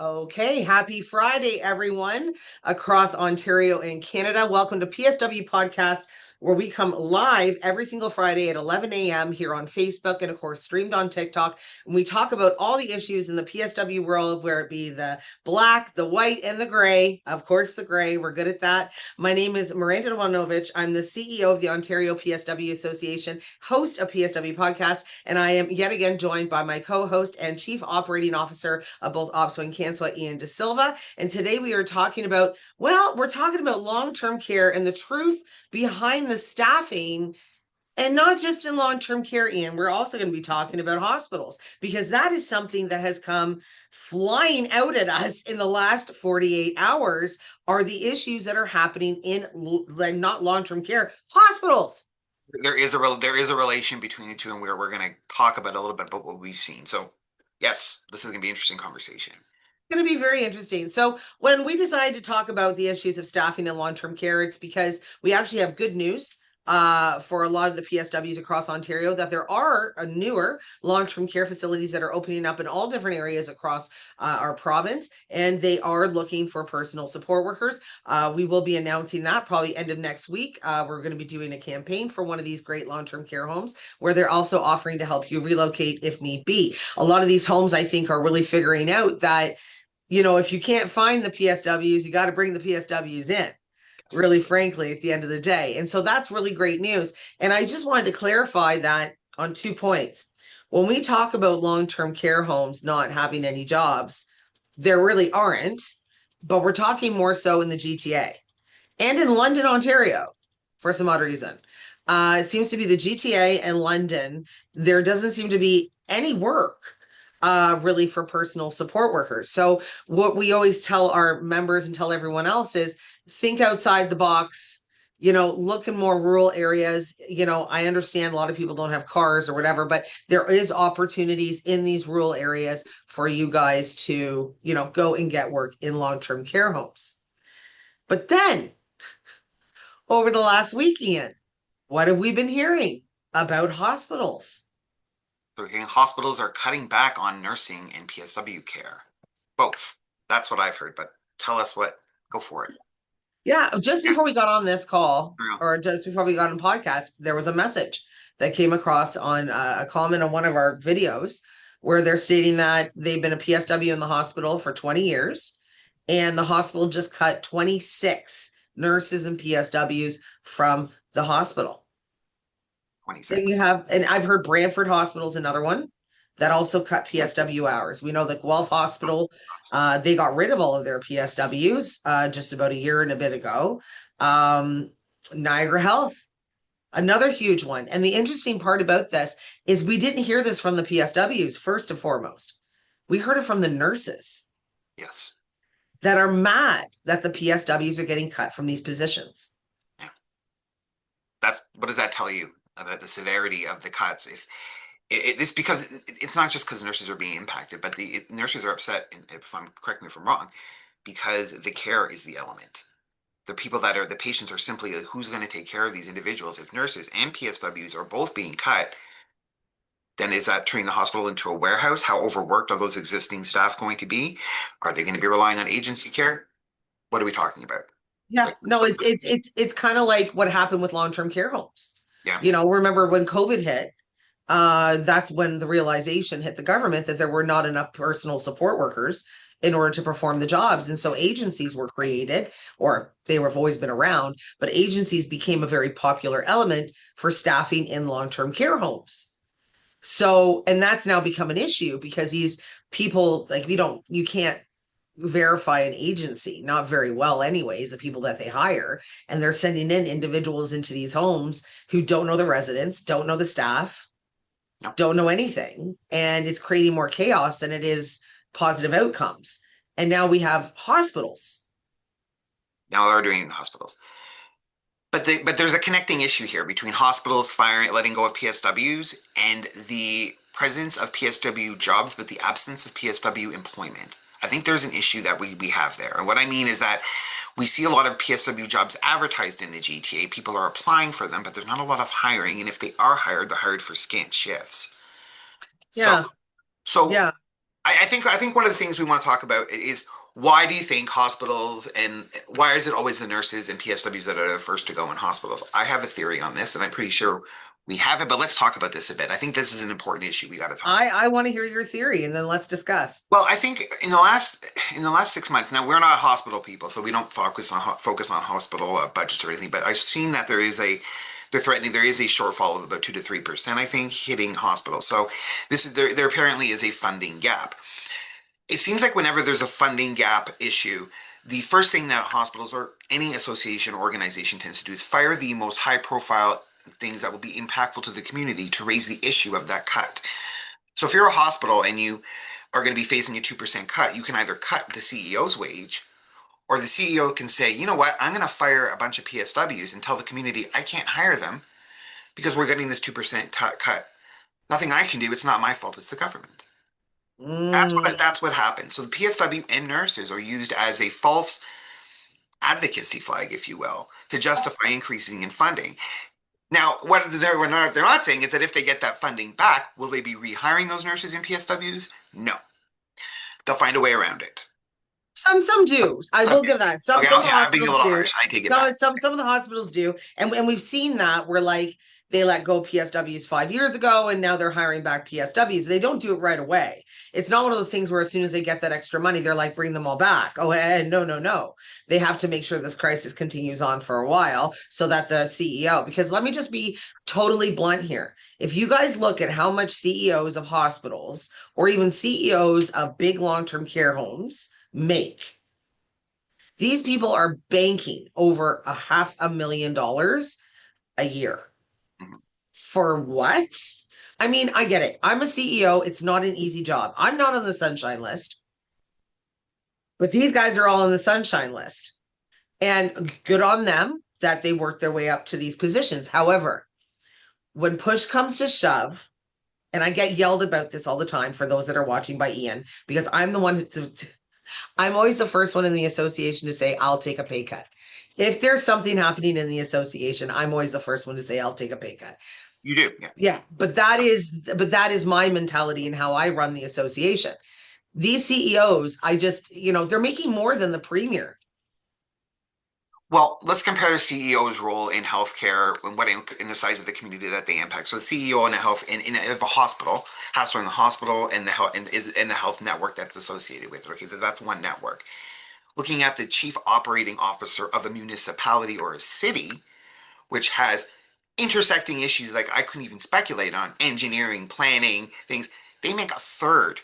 Okay, happy Friday, everyone across Ontario and Canada. Welcome to PSW Podcast, where we come live every single Friday at 11 a.m. here on Facebook and, of course, streamed on TikTok. And we talk about all the issues in the PSW world, where it be the black, the white, and the gray. Of course, the gray. We're good at that. My name is Miranda Ivanovich. I'm the CEO of the Ontario PSW Association, host of PSW Podcast, and I am yet again joined by my co-host and Chief Operating Officer of both OPSWA and CANSWA, Ian De Silva. And today we are talking about, we're talking about long-term care and the truth behind the staffing, and not just in long-term care, Ian. We're also going to be talking about hospitals, because that is something that has come flying out at us in the last 48 hours, are the issues that are happening in not long-term care, hospitals. There is a relation between the two, and we're going to talk about a little bit about what we've seen. So, yes, this is going to be an interesting conversation. Going to be very interesting. So, when we decided to talk about the issues of staffing in long-term care, it's because we actually have good news for a lot of the PSWs across Ontario, that there are newer long-term care facilities that are opening up in all different areas across our province, and they are looking for personal support workers. We will be announcing that probably end of next week. We're going to be doing a campaign for one of these great long-term care homes, where they're also offering to help you relocate if need be. A lot of these homes, I think, are really figuring out that, if you can't find the PSWs, you got to bring the PSWs in, really, Yes. frankly, at the end of the day. And so that's really great news. And I just wanted to clarify that on 2 points. When we talk about long-term care homes not having any jobs, there really aren't, but we're talking more so in the GTA and in London, Ontario, for some odd reason. It seems to be the GTA and London. There doesn't seem to be any work really for personal support workers. So, what we always tell our members and tell everyone else is think outside the box. Look in more rural areas. I understand a lot of people don't have cars or whatever, but there is opportunities in these rural areas for you guys to, go and get work in long-term care homes. But then over the last week, Ian, what have we been hearing about hospitals? So, we're hearing hospitals are cutting back on nursing and PSW care. Both. That's what I've heard. But tell us what. Go for it. Yeah, just Yeah. before we got on this call, Yeah. or just before we got on podcast, there was a message that came across on a comment on one of our videos, where they're stating that they've been a PSW in the hospital for 20 years, and the hospital just cut 26 nurses and PSWs from the hospital. Then you 26. have, and I've heard Brantford Hospital's another one that also cut PSW hours. We know that Guelph Hospital, they got rid of all of their PSWs just about a year and a bit ago. Um, Niagara Health, another huge one. And the interesting part about this is we didn't hear this from the PSWs first and foremost. We heard it from the nurses Yes. that are mad that the PSWs are getting cut from these positions. Yeah. That's what does that tell you about the severity of the cuts? If it's because it's not just because nurses are being impacted, but the nurses are upset. And if I'm correct me if I'm wrong, because the care is the element. The people that are the patients are simply like, who's going to take care of these individuals. If nurses and PSWs are both being cut, then is that turning the hospital into a warehouse? How overworked are those existing staff going to be? Are they going to be relying on agency care? What are we talking about? Yeah, Like, no, it's kind of like what happened with long-term care homes. yeah, Remember when COVID hit, that's when the realization hit the government that there were not enough personal support workers in order to perform the jobs. And so agencies were created, or they have always been around, but agencies became a very popular element for staffing in long-term care homes. So, and that's now become an issue because these people, like, you can't verify an agency, not very well, anyways, the people that they hire. And they're sending in individuals into these homes who don't know the residents, don't know the staff, no. don't know anything, and it's creating more chaos than it is positive outcomes. And now we have hospitals. Now they're doing it in hospitals. But there's a connecting issue here between hospitals firing, letting go of PSWs, and the presence of PSW jobs, but the absence of PSW employment. I think there's an issue that we have there. And what I mean is that we see a lot of PSW jobs advertised in the GTA. People are applying for them, but there's not a lot of hiring. And if they are hired, they're hired for scant shifts. So, Yeah, so yeah. I think one of the things we want to talk about is why do you think hospitals and why is it always the nurses and PSWs that are the first to go in hospitals? I have a theory on this, and I'm pretty sure we have it, but let's talk about this a bit. I think this is an important issue we got to talk. I want to hear your theory and then let's discuss. Well, I think in the last 6 months, now we're not hospital people, so we don't focus on hospital budgets or anything. But I've seen that they're threatening there is a shortfall of about 2 to 3%, I think, hitting hospitals. So this is there apparently is a funding gap. It seems like whenever there's a funding gap issue, the first thing that hospitals or any association or organization tends to do is fire the most high profile things that will be impactful to the community to raise the issue of that cut. So if you're a hospital and you are going to be facing a 2% cut, you can either cut the CEO's wage or the CEO can say, you know what, I'm going to fire a bunch of PSWs and tell the community I can't hire them because we're getting this 2% cut. Nothing I can do. It's not my fault. It's the government. That's Mm. what that's what happens. So the PSW and nurses are used as a false advocacy flag, if you will, to justify increasing in funding. Now, what they're not saying is that if they get that funding back, will they be rehiring those nurses and PSWs? No, they'll find a way around it. Some do. I Some will do. give that. Some Okay, some of okay, the I'm being a hospitals little do. harsh. I take it back. Some of the hospitals do, and we've seen that where like they let go PSWs 5 years ago, and now they're hiring back PSWs. They don't do it right away. It's not one of those things where as soon as they get that extra money, they're like bring them all back. Oh, and no, no, no. They have to make sure this crisis continues on for a while so that the CEO. Because let me just be totally blunt here. If you guys look at how much CEOs of hospitals or even CEOs of big long-term care homes make, these people are banking over $500,000 a year. Mhm. For what? I mean, I get it. I'm a CEO. It's not an easy job. I'm not on the sunshine list, but these guys are all on the sunshine list. And good on them that they work their way up to these positions. However, when push comes to shove, and I get yelled about this all the time for those that are watching by Ian, because I'm the one I'm always the first one in the association to say, I'll take a pay cut. If there's something happening in the association, I'm always the first one to say, I'll take a pay cut. You do, yeah. Yeah, but that is my mentality and how I run the association. These CEOs, they're making more than the premier. Well, let's compare the CEO's role in healthcare and what in the size of the community that they impact. So the CEO in a health in a hospital has to run the hospital and the health and is in the health network that's associated with it. Okay, that's one network. Looking at the chief operating officer of a municipality or a city, which has intersecting issues like I couldn't even speculate on, engineering, planning, things, they make a third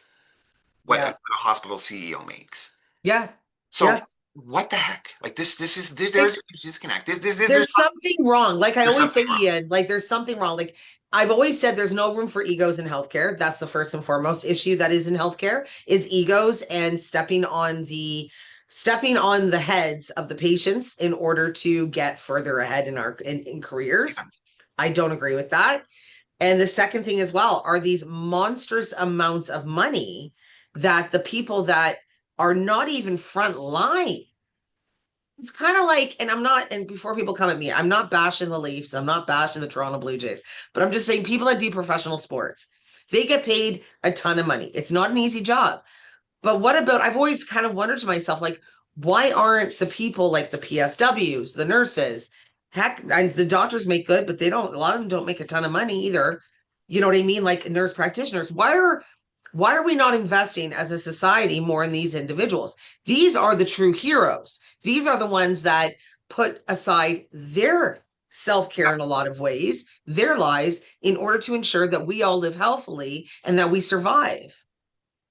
what a Yeah, hospital CEO makes. yeah, So yeah. what the heck? Like there is a huge disconnect. There's something wrong. Like I There's always something say, wrong. Ian, like there's something wrong. Like I've always said there's no room for egos in healthcare. That's the first and foremost issue that is in healthcare is egos and stepping on the heads of the patients in order to get further ahead in careers. I don't agree with that. And the second thing as well are these monstrous amounts of money that the people that are not even front line, it's kind of like, and I'm not, and before people come at me, I'm not bashing the Leafs, I'm not bashing the Toronto Blue Jays, but I'm just saying people that do professional sports, they get paid a ton of money. It's not an easy job. But what about, I've always kind of wondered to myself, like, why aren't the people like the PSWs, the nurses, heck, the doctors make good, but a lot of them don't make a ton of money either. You know what I mean? Like nurse practitioners. Why are we not investing as a society more in these individuals? These are the true heroes. These are the ones that put aside their self-care in a lot of ways, their lives, in order to ensure that we all live healthily and that we survive.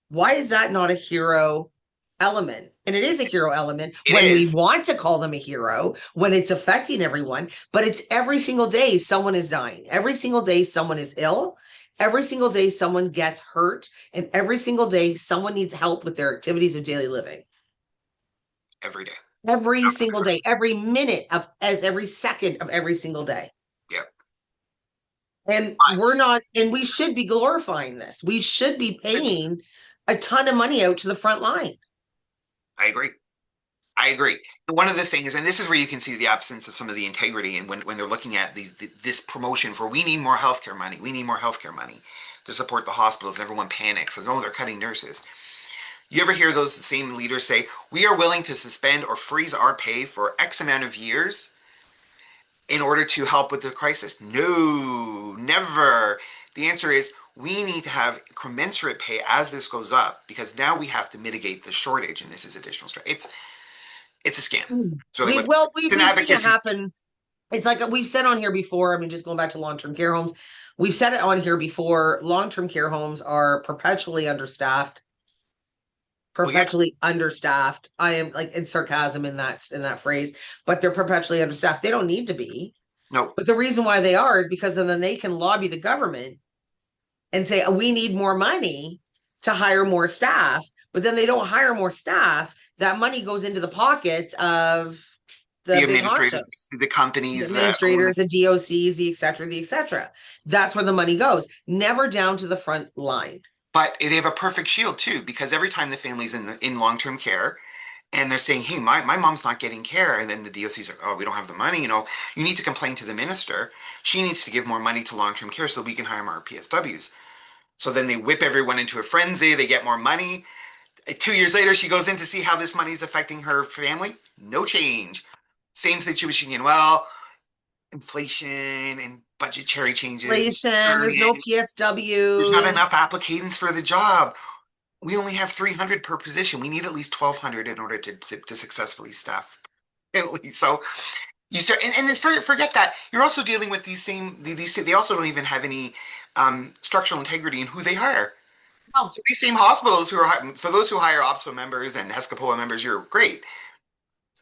Why is that not a hero element? And it is a hero element It when we is want to call them a hero, when it's affecting everyone, but it's every single day someone is dying. Every single day someone is ill. Every single day someone gets hurt. And every single day someone needs help with their activities of daily living. every day. Every single day, every minute of as every second of every single day. Yeah. And we're But not, and we should be glorifying this. We should be should be. paying a ton of money out to the front line. I agree. I agree. And one of the things, and this is where you can see the absence of some of the integrity, and when they're looking at this promotion for we need more healthcare money, we need more healthcare money. to support the hospitals, and everyone panics says, oh, they're cutting nurses. You ever hear those same leaders say, we are willing to suspend or freeze our pay for X amount of years in order to help with the crisis? No, never. The answer is we need to have commensurate pay as this goes up because now we have to mitigate the shortage, and this is additional stress. It's a scam. Mm. It's really what it's an We've seen it advocacy. happen. It's like we've said on here before. I mean, just going back to long-term care homes, we've said it on here before. Long-term care homes are perpetually understaffed, Well, yeah, perpetually understaffed. I am like in sarcasm in that phrase, but they're perpetually understaffed. They don't need to be. no, But the reason why they are is because then they can lobby the government and say, we need more money to hire more staff. But then they don't hire more staff. That money goes into the pockets of the the big administrators, honchos, the the companies that own it, administrators, the DOCs, the et cetera, the et cetera. That's where the money goes, never down to the front line. but they have a perfect shield too because every time the family's in long-term care and they're saying, hey, my mom's not getting care, and then the DOC's are, oh, we don't have the money, you need to complain to the minister. She needs to give more money to long-term care so we can hire more PSWs. So then they whip everyone into a frenzy. They get more money. 2 years later, she goes in to see how this money is affecting her family. No change. Same situation again. Well, inflation and budgetary changes. Inflation, there's no There's not PSWs. enough applicants for the job. We only have 300 per position. We need at least 1,200 in order to successfully staff. At least. So you start, and forget that. You're also dealing with they also don't even have any structural integrity in who they hire. Oh, So these same hospitals for those who hire OPSPA members and HESCAPOA members, you're great.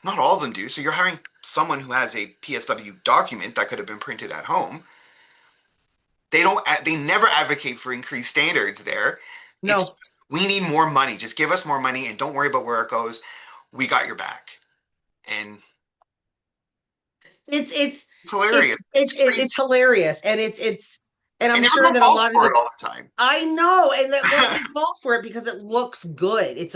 Not all of them do. So you're hiring someone who has a PSW document that could have been printed at home. They never advocate for increased standards there. It's no. just, we need more money. Just give us more money and don't worry about where it goes. We got your back. And It's it's it's hilarious. It's crazy. it's hilarious, and and I'm And sure everyone that a falls lot of for the it all the time. I know, and that well, they fall for it because it looks good. It's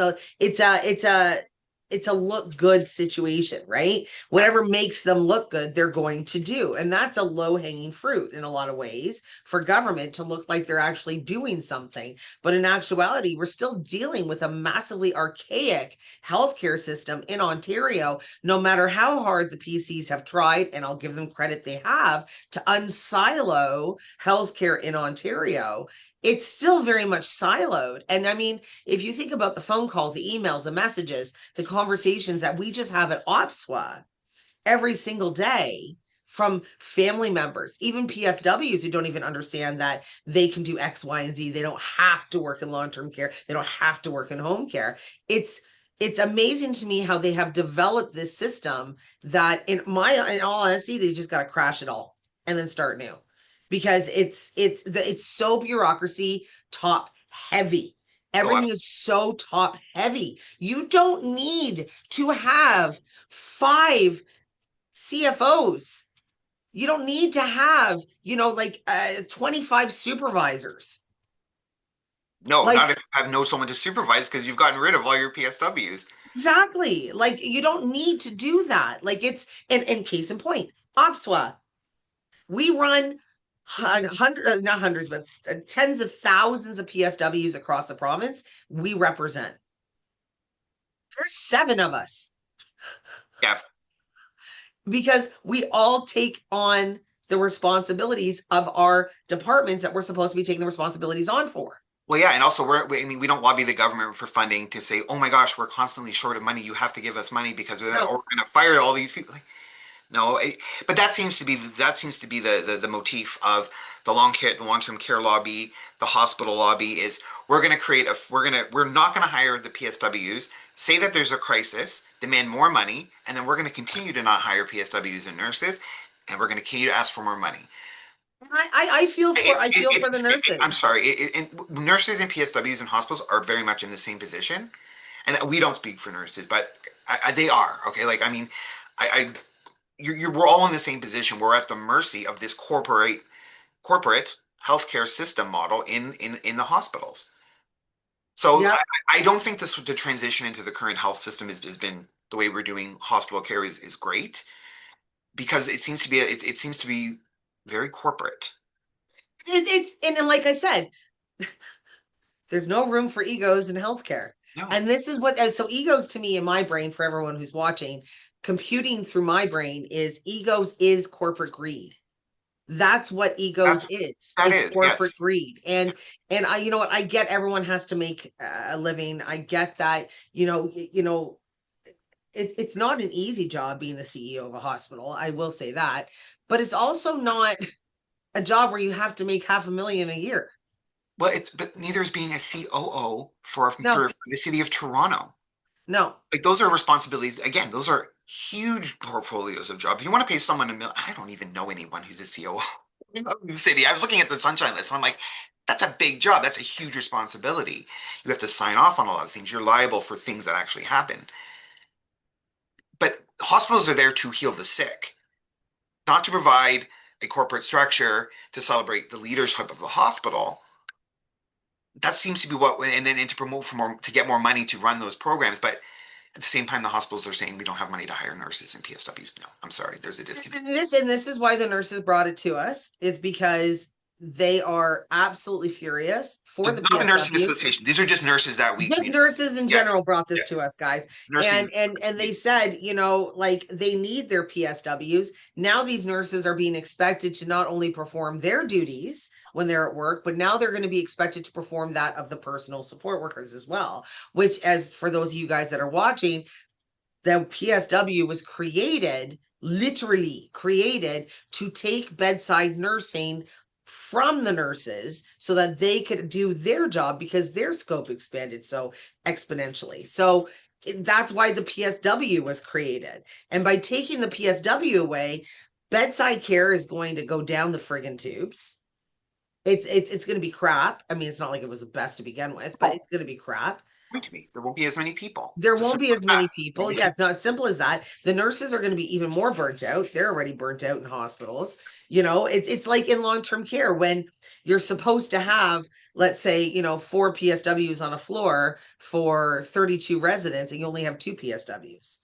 a look good situation, right? Yeah. Whatever makes them look good, they're going to do. And that's a low-hanging fruit in a lot of ways for government to look like they're actually doing something. But in actuality, we're still dealing with a massively archaic healthcare system in Ontario, no matter how hard the PCs have tried, and I'll give them credit they have, to unsilo healthcare in Ontario. It's still very much siloed. And I mean, if you think about the phone calls, the emails, the messages, the conversations that we just have at OPSWA every single day from family members, even PSWs who don't even understand that they can do X, Y, and Z. They don't have to work in long-term care. They don't have to work in home care. It's amazing to me how they have developed this system that in all honesty, they just got to crash it all and then start new because it's so bureaucracy top heavy. Oh, Everything is so top heavy. You don't need to have five CFOs. You don't need to have, 25 supervisors. no, Like, not if you have no someone to supervise because you've gotten rid of all your PSWs. exactly. Like, you don't need to do that. Like, and case in point, OPSWA, we run not hundreds, but tens of thousands of PSWs across the province. We represent. There's seven of us Yeah. because we all take on the responsibilities of our departments that we're supposed to be taking the responsibilities on for. Well, yeah, and also I mean, we don't lobby the government for funding to say, "Oh my gosh, we're constantly short of money. You have to give us money because No, we're going to fire all these people." Like, no, but that seems to be the motif of the long-term care lobby, the hospital lobby is we're not going to hire the PSWs. Say that there's a crisis, demand more money, and then we're going to continue to not hire PSWs and nurses, and we're going to continue to ask for more money. I feel for the I'm nurses. sorry. Nurses and PSWs and hospitals are very much in the same position, and we don't speak for nurses, but they are okay. Like I mean, I we're all in the same position. We're at the mercy of this corporate healthcare system model in the hospitals. So Yeah. I don't think the transition into the current health system has been the way we're doing hospital care is great because it seems to be very corporate. It's and like I said, There's no room for egos in healthcare. No, And this is what, so egos to me in my brain, for everyone who's watching, computing through my brain is egos is corporate greed. That's what egos that's is. that It's is yes. corporate greed. And I, you know what, I get everyone has to make a living. I get that, it's not an easy job being the CEO of a hospital. I will say that, but it's also not a job where you have to make 500,000 a year. Well, it's but neither is being a COO No, for the city of Toronto. no. Like those are responsibilities. Again, those are huge portfolios of jobs. If you want to pay someone a million, I don't even know anyone who's a COO of the city. I was looking at the Sunshine List. And I'm like, that's a big job. That's a huge responsibility. You have to sign off on a lot of things. You're liable for things that actually happen. But hospitals are there to heal the sick, not to provide a corporate structure to celebrate the leadership of the hospital. That seems to be what, and to promote for more, to get more money to run those programs. But at the same time, the hospitals are saying we don't have money to hire nurses and PSWs. No, I'm sorry, there's a disconnect. And this is why the nurses brought it to us, is because they are absolutely furious So for the not the nursing PSW. association. These are just nurses that we Just communicate. nurses in Yeah, general brought yeah. this to us, guys. Nursing. And they said, like they need their PSWs. Now these nurses are being expected to not only perform their duties when they're at work, but now they're going to be expected to perform that of the personal support workers as well, which, as for those of you guys that are watching, the PSW was created, literally created, to take bedside nursing from the nurses so that they could do their job because their scope expanded so exponentially. So that's why the PSW was created. And by taking the PSW away, bedside care is going to go down the friggin' tubes. It's going to be crap. I mean, it's not like it was the best to begin with, but Oh, it's going to be crap. point to me. There won't be as many people. There It's as won't simple be as as that. many There people. won't Yeah, be- it's not simple as that. The nurses are going to be even more burnt out. They're already burnt out in hospitals. It's like in long-term care when you're supposed to have, let's say, 4 PSWs on a floor for 32 residents and you only have 2 PSWs.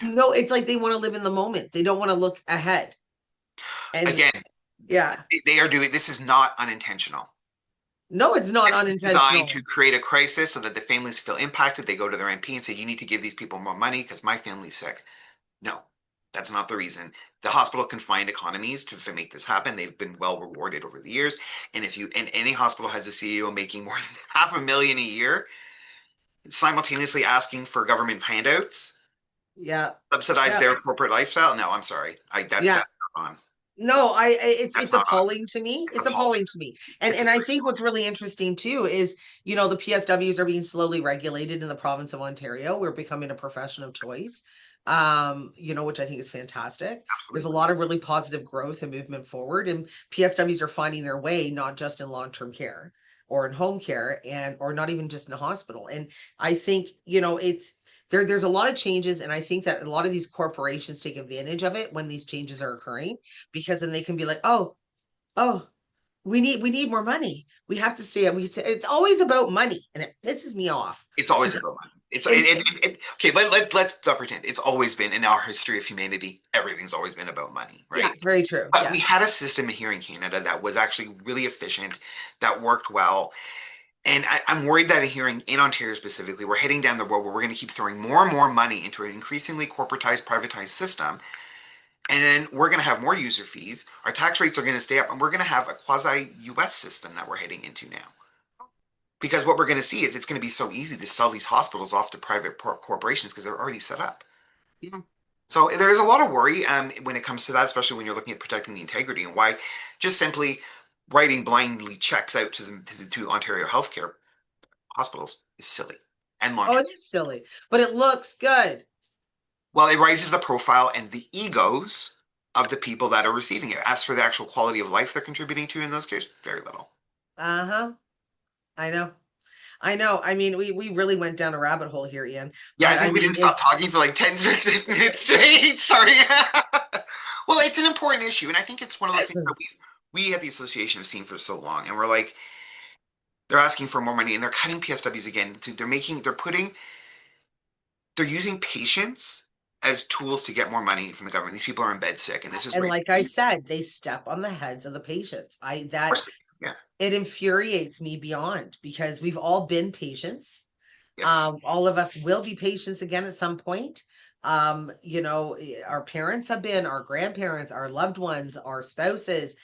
No, it's like they want to live in the moment. They don't want to look ahead. And Again, yeah, they are doing this is not unintentional. no, it's not This is designed unintentional. to create a crisis so that the families feel impacted. They go to their MP and say, "You need to give these people more money because my family's sick." No, that's not the reason. The hospital can find economies to make this happen. They've been well rewarded over the years. And if you and any hospital has a CEO making more than 500,000 a year, simultaneously asking for government handouts, Yeah. subsidize Yeah. their corporate lifestyle. No, I'm sorry. Yeah. That's not on. No, it's That's not on. appalling to me. It's It's appalling. appalling to me. And It's and I think what's really interesting too is, the PSWs are being slowly regulated in the province of Ontario. We're becoming a profession of choice. Which I think is fantastic. There's a absolutely lot of really positive growth and movement forward, and PSWs are finding their way not just in long-term care or in home care, and or not even just in a hospital. And I think, it's there's a lot of changes, and I think that a lot of these corporations take advantage of it when these changes are occurring, because then they can be like, oh, we need more money. We have to stay. It's always about money, and it pisses me off. it's always about money. It's And okay. Let's not pretend. It's always been in our history of humanity. Everything's always been about money, yeah, right? very true. But we Yes. had a system here in Canada that was actually really efficient, that worked well. And I'm worried that here in Ontario specifically, we're heading down the road where we're going to keep throwing more and more money into an increasingly corporatized, privatized system. And then we're going to have more user fees. Our tax rates are going to stay up, and we're going to have a quasi US system that we're heading into now. Because what we're going to see is it's going to be so easy to sell these hospitals off to private corporations because they're already set up. Yeah. So there's a lot of worry when it comes to that, especially when you're looking at protecting the integrity and why just simply writing blindly checks out to Ontario healthcare hospitals is silly and long Oh, term. it is silly, but it looks good. Well, it raises the profile and the egos of the people that are receiving it. As for the actual quality of life they're contributing to in those cases, very little. Uh-huh. I know. I know. I mean, we really went down a rabbit hole here, Ian. Yeah, I But I think we mean, didn't stop it's talking for like 10, 15 minutes straight. Sorry. Well, it's an important issue, and I think it's one of those things that we at the association have seen for so long, and we're like, they're asking for more money, and they're cutting PSWs again. They're using patients as tools to get more money from the government. These people are in bed sick, and this is and where like I said, they step on the heads of the patients. I that yeah. it infuriates me beyond because we've all been patients. Yes. All of us will be patients again at some point. Our parents have been, our grandparents, our loved ones, our spouses.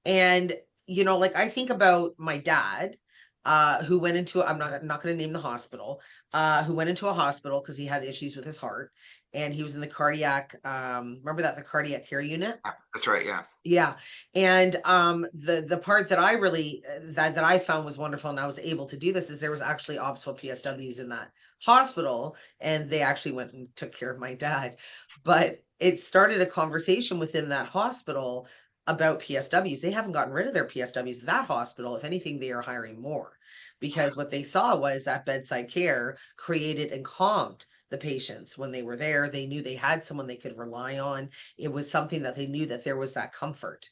And, like I think about my dad, who went into, I'm not going to name the hospital, who went into a hospital because he had issues with his heart and he was in the cardiac, remember that, the cardiac care unit? Yeah, that's right. Yeah. Yeah. And the part that I really that I found was wonderful and I was able to do this is there was actually obstacle PSWs in that hospital and they actually went and took care of my dad. But it started a conversation within that hospital about PSWs. They haven't gotten rid of their PSWs at that hospital. If anything, they are hiring more because what they saw was that bedside care created and calmed the patients when they were there. They knew they had someone they could rely on. It was something that they knew that there was that comfort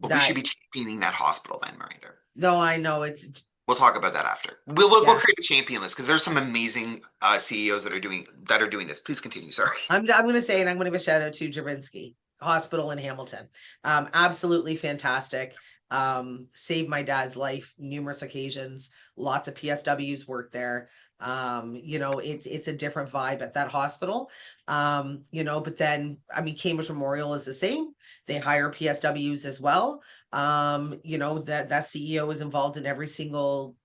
Well, we should that, be championing that hospital then, Miranda. no, I know it's, We'll talk about that after. We'll yeah. create a champion list because there's some amazing CEOs that are doing this. Please continue. Sorry. I'm going to say, and I'm going to give a shout out to Javinsky Hospital in Hamilton. Absolutely fantastic. Saved my dad's life numerous occasions. Lots of PSWs worked there. It's a different vibe at that hospital. But then I mean, Cambridge Memorial is the same. They hire PSWs as well. That CEO is involved in every single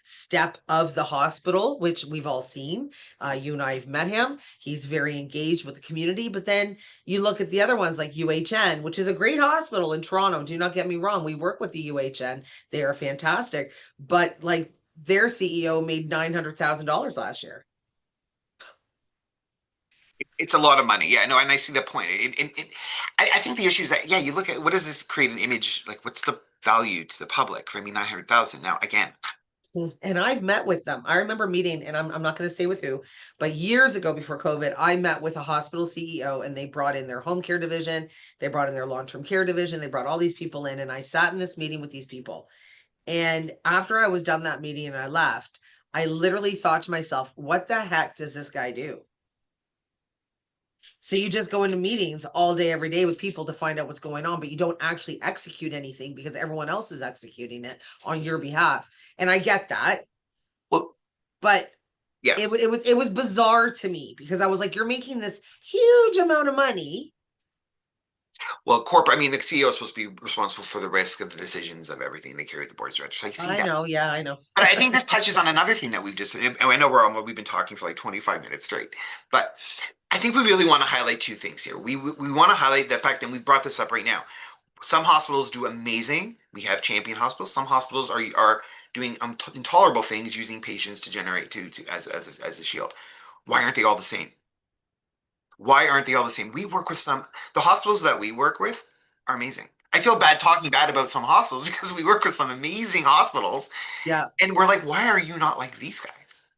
step of the hospital, which we've all seen. You and I have met him. He's very engaged with the community. But then you look at the other ones like UHN, which is a great hospital in Toronto. Do not get me wrong. We work with the UHN. They are fantastic. But like their CEO made $900,000 last year. It's a lot of money. Yeah, no, and I see the point. I think the issue is that, yeah, you look at what does this create an image, like what's the value to the public for, I mean, 900,000. Now, again, And I've met with them. I remember meeting, and I'm not going to say with who, but years ago before COVID, I met with a hospital CEO and they brought in their home care division. They brought in their long term care division. They brought all these people in. And I sat in this meeting with these people. And after I was done that meeting and I left, I literally thought to myself, what the heck does this guy do? So you just go into meetings all day, every day with people to find out what's going on, but you don't actually execute anything because everyone else is executing it on your behalf. And I get that, well, but yeah. it was bizarre to me because I was like, you're making this huge amount of money. Well, corporate, I mean, the CEO is supposed to be responsible for the risk of the decisions of everything they carry at the board's directors. I see I that. know, yeah, I know. But I think this touches on another thing that we've just, and I know we've been talking for like 25 minutes straight, but I think we really want to highlight two things here. We want to highlight the fact, and we've brought this up right now. Some hospitals do amazing. We have champion hospitals. Some hospitals are doing intolerable things using patients to generate as a shield. Why aren't they all the same? Why aren't they all the same? We work with the hospitals that we work with are amazing. I feel bad talking bad about some hospitals because we work with some amazing hospitals Yeah. and we're like, why are you not like these guys?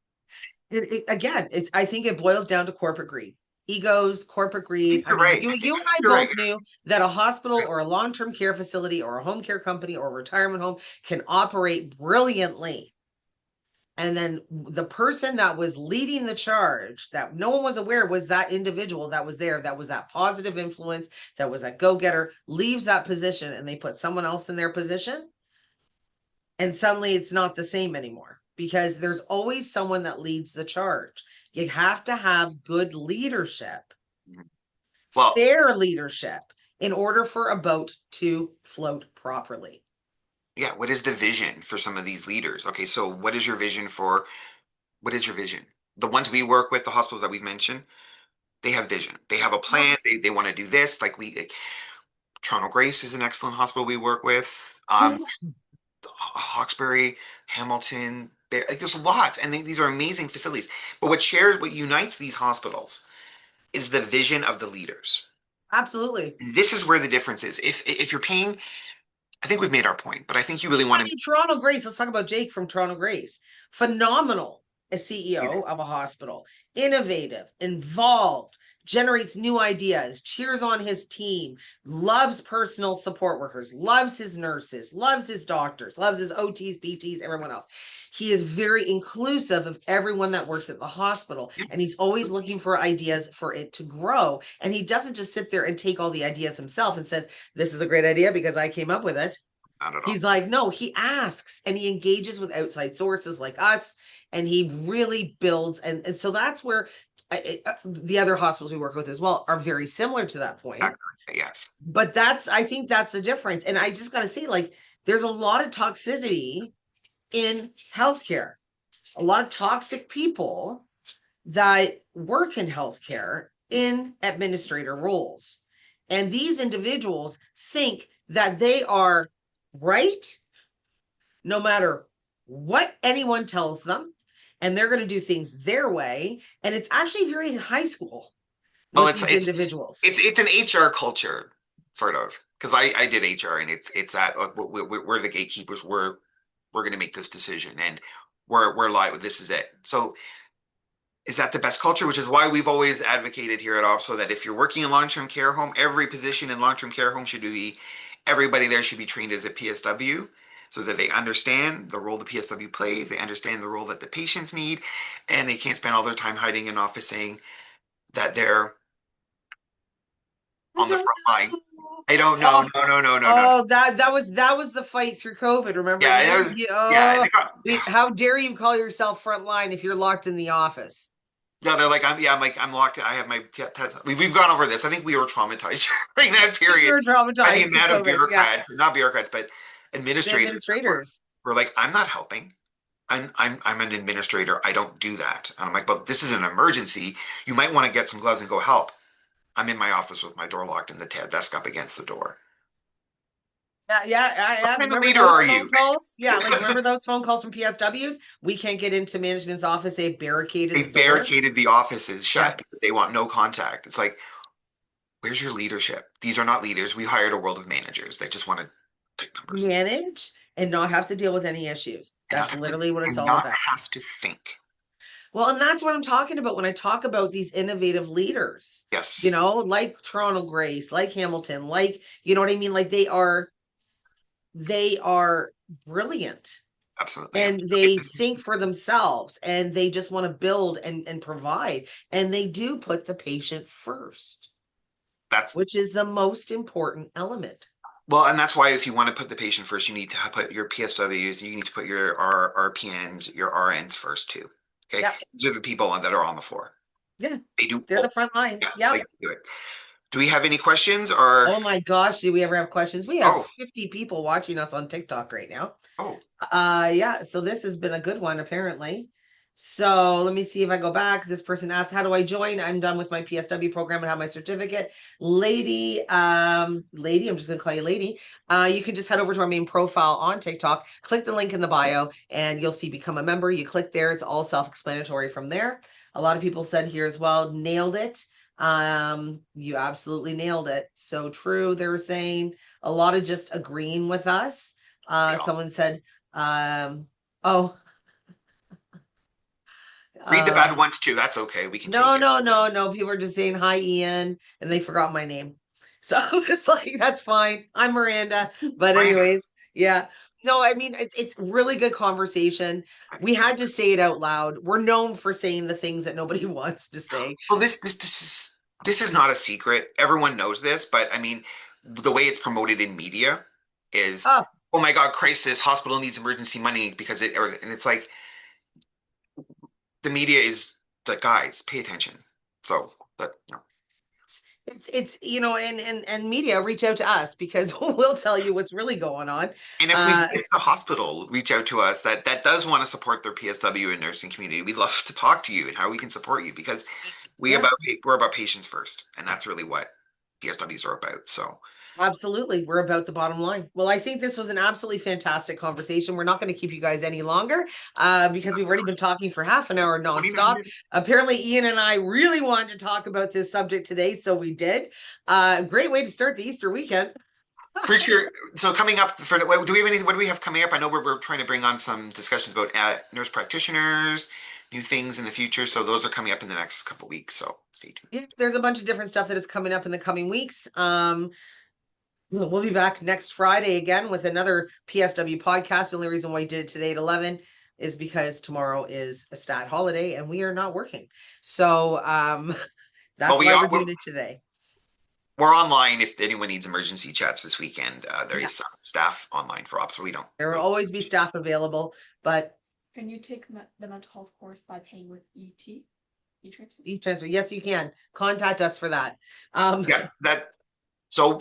Again, I think it boils down to corporate greed, egos, corporate greed. I You're mean, right. I think you and I you're right. both knew that a hospital or a long-term care facility or a home care company or a retirement home can operate brilliantly. And then the person that was leading the charge that no one was aware was that individual that was there, that was that positive influence, that was a go-getter, leaves that position and they put someone else in their position. And suddenly it's not the same anymore because there's always someone that leads the charge. You have to have good leadership, Well, fair leadership, in order for a boat to float properly. yeah, what is the vision for some of these leaders? Okay, so what is your vision? The ones we work with, the hospitals that we've mentioned, they have vision. They have a plan. They want to do this. Like Toronto Grace is an excellent hospital we work with. Hawkesbury, Hamilton, like there's lots, and these are amazing facilities. But what unites these hospitals is the vision of the leaders. Absolutely. This is where the difference is. If you're paying, I think we've made our point, but I think you really I want to. mean, Toronto Grace, let's talk about Jake from Toronto Grace. Phenomenal a CEO of a hospital, innovative, involved, generates new ideas, cheers on his team, loves personal support workers, loves his nurses, loves his doctors, loves his OTs, PTs, everyone else. He is very inclusive of everyone that works at the hospital, and he's always looking for ideas for it to grow. And he doesn't just sit there and take all the ideas himself and says, "This is a great idea because I came up with it." Not at all. He's like, no, he asks and he engages with outside sources like us, and he really builds. And so that's where the other hospitals we work with as well are very similar to that point. Exactly. Yes. But I think that's the difference. And I just got to say, like, there's a lot of toxicity in healthcare, a lot of toxic people that work in healthcare in administrator roles. And these individuals think that they are right no matter what anyone tells them, and they're going to do things their way. And it's actually very high school Well, with these individuals. it's an HR culture, sort of, because I did HR, and it's that we're the gatekeepers. We're going to make this decision, and we're live. This is it. So is that the best culture? Which is why we've always advocated here at OPSO that if you're working in long-term care home, every position in long-term care home should be, everybody there should be trained as a PSW so that they understand the role the PSW plays, they understand the role that the patients need, and they can't spend all their time hiding in office saying that they're I on the don't front line. know. I don't know. Oh, No, no, no, no, no. oh, that was the fight through COVID. Remember, Yeah, Ian? yeah. How dare you call yourself frontline if you're locked in the office? No, they're like, I'm locked. I have my, we've gone over this. I think we were traumatized during that We period were by the traumatized through amount of COVID. Yeah, bureaucrats, not bureaucrats, but the administrators administrators. were like, I'm not helping. I'm an administrator. I don't do that. And I'm like, but this is an emergency. You might want to get some gloves and go help. I'm in my office with my door locked and the desk up against the door. Yeah, What yeah. kind of Remember leader those are phone you? calls? Yeah, like remember those phone calls from PSWs? We can't get into management's office. They barricaded the They've door. barricaded the offices Yeah. shut because they want no contact. It's like, where's your leadership? These are not leaders. We hired a world of managers. They just want to pick numbers Manage and not have to deal with any issues. That's literally what it's and all not about. have to think. Well, and that's what I'm talking about when I talk about these innovative leaders, Yes, like Toronto Grace, like Hamilton, like, you know what I mean? Like they are brilliant, absolutely. and they think for themselves, and they just want to build and provide, and they do put the patient first, That's which is the most important element. well, and that's why if you want to put the patient first, you need to put your PSWs, you need to put your RPNs, your RNs first too. Okay, Yeah. these are the people that are on the floor. Yeah. They do They're the all, front line. yeah, Yeah. they do it. Do we have any questions or? Oh my gosh, do we ever have questions? We have Oh, 50 people watching us on TikTok right now. oh, Yeah, so this has been a good one apparently. So let me see if I go back. This person asked, how do I join? I'm done with my PSW program and have my certificate. Lady, I'm just gonna call you Lady. You can just head over to our main profile on TikTok, click the link in the bio, and you'll see become a member. You click there, it's all self-explanatory from there. A lot of people said here as well, nailed it. You absolutely nailed it. So true. They were saying a lot of just agreeing with us. yeah. Someone said, oh, Read the uh, bad ones too. That's okay. We can take no, it. no, no, no. People are just saying hi, Ian, and they forgot my name. So it's like, that's fine. I'm Miranda. But Fine. anyways, yeah. No, I mean it's really good conversation. I We think so. had to say it out loud. We're known for saying the things that nobody wants to say. Well, this is not a secret. Everyone knows this, but I mean, the way it's promoted in media is, Oh, oh my God, crisis, hospital needs emergency money because and it's like the media is like, guys, pay attention. So, but no. it's and media reach out to us because we'll tell you what's really going on. And if Uh the hospital reach out to us that does want to support their PSW and nursing community, we'd love to talk to you and how we can support you because yeah. we're about patients first, and that's really what PSWs are about. So, Absolutely. We're about the bottom line. Well, I think this was an absolutely fantastic conversation. We're not going to keep you guys any longer because we've already been talking for half an hour 29 nonstop. minutes. Apparently, Ian and I really wanted to talk about this subject today, so we did. Great way to start the Easter weekend. For sure. So coming up for do we have what do we have coming up? I know we're trying to bring on some discussions about nurse practitioners, new things in the future. So those are coming up in the next couple weeks. So stay tuned. Yeah, there's a bunch of different stuff that is coming up in the coming weeks. We'll be back next Friday again with another PSW podcast. The only reason why we did it today at 11 is because tomorrow is a stat holiday and we are not working. So Well, that's we why are we're doing it today. we're online if anyone needs emergency chats this weekend. There Yeah, is some staff online for ops, so we don't. there will always be staff available, but Can you take the mental health course by paying with e-transfer? e-transfer, yes, you can contact us for that. Yeah, that. So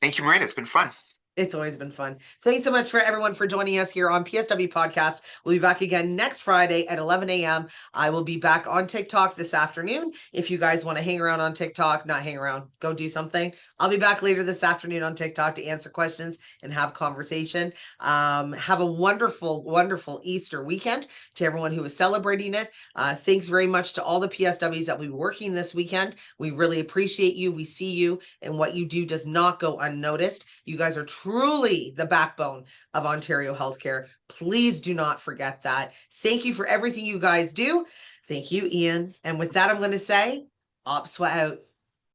thank you, Miranda. It's been fun. It's always been fun. Thanks so much for everyone for joining us here on PSW Podcast. We'll be back again next Friday at 11 a.m. I will be back on TikTok this afternoon. If you guys want to hang around on TikTok, not hang around, go do something. I'll be back later this afternoon on TikTok to answer questions and have conversation. Have a wonderful, wonderful Easter weekend to everyone who is celebrating it. Thanks very much to all the PSWs that will be working this weekend. We really appreciate you. We see you, and what you do does not go unnoticed. You guys are truly the backbone of Ontario healthcare. Please do not forget that. Thank you for everything you guys do. Thank you, Ian. And with that, I'm going to say, Op Sweat out.